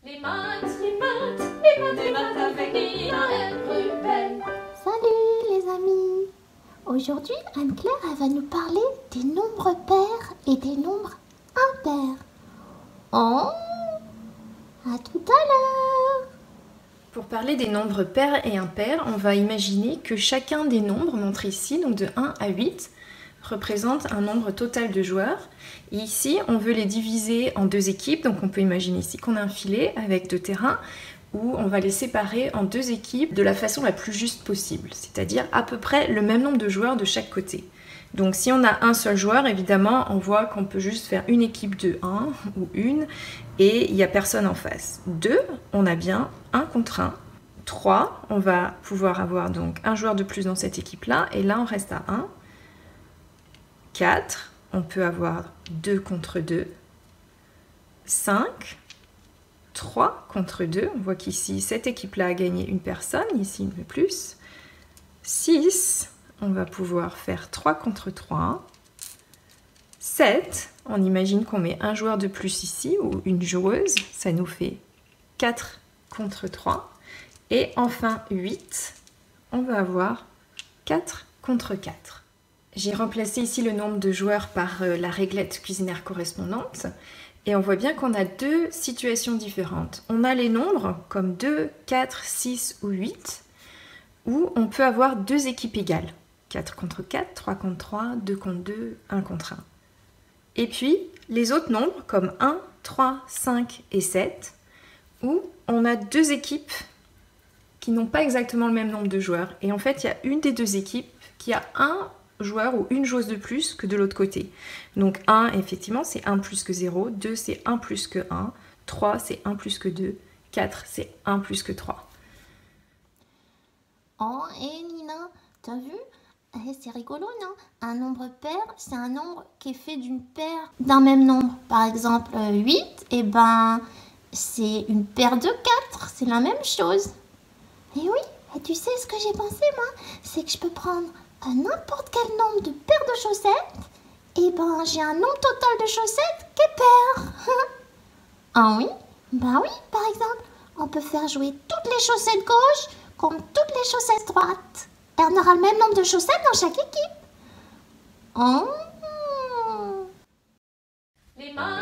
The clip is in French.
Les maths, les maths, les maths, les maths avec Nina et Ruben. Salut les amis. Aujourd'hui, Anne-Claire elle va nous parler des nombres pairs et des nombres impairs. Oh, à tout à l'heure. Pour parler des nombres pairs et impairs, on va imaginer que chacun des nombres montrés ici, donc de 1 à 8, représente un nombre total de joueurs. Et ici, on veut les diviser en deux équipes, donc on peut imaginer ici qu'on a un filet avec deux terrains où on va les séparer en deux équipes de la façon la plus juste possible, c'est-à-dire à peu près le même nombre de joueurs de chaque côté. Donc si on a un seul joueur, évidemment, on voit qu'on peut juste faire une équipe de 1 ou une et il n'y a personne en face. 2, on a bien 1 contre 1. 3, on va pouvoir avoir donc un joueur de plus dans cette équipe-là et là on reste à 1. 4, on peut avoir 2 contre 2. 5, 3 contre 2. On voit qu'ici, cette équipe-là a gagné une personne, ici une de plus. 6, on va pouvoir faire 3 contre 3. 7, on imagine qu'on met un joueur de plus ici, ou une joueuse, ça nous fait 4 contre 3. Et enfin 8, on va avoir 4 contre 4. J'ai remplacé ici le nombre de joueurs par la réglette cuisinière correspondante. Et on voit bien qu'on a deux situations différentes. On a les nombres comme 2, 4, 6 ou 8, où on peut avoir deux équipes égales. 4 contre 4, 3 contre 3, 2 contre 2, 1 contre 1. Et puis les autres nombres comme 1, 3, 5 et 7, où on a deux équipes qui n'ont pas exactement le même nombre de joueurs. Et en fait, il y a une des deux équipes qui a un joueur ou une joueuse de plus que de l'autre côté. Donc 1, effectivement, c'est 1 plus que 0, 2, c'est 1 plus que 1, 3, c'est 1 plus que 2, 4, c'est 1 plus que 3. Oh, et Nina, t'as vu? C'est rigolo, non? Un nombre pair, c'est un nombre qui est fait d'une paire d'un même nombre. Par exemple, 8, eh ben, c'est une paire de 4, c'est la même chose. Et oui, et tu sais ce que j'ai pensé, moi? C'est que je peux prendre n'importe quel nombre de paires de chaussettes, et ben j'ai un nombre total de chaussettes qui est pair. Ah oui? Bah oui, par exemple, on peut faire jouer toutes les chaussettes gauches contre toutes les chaussettes droites. Et on aura le même nombre de chaussettes dans chaque équipe. Oh. Les maths.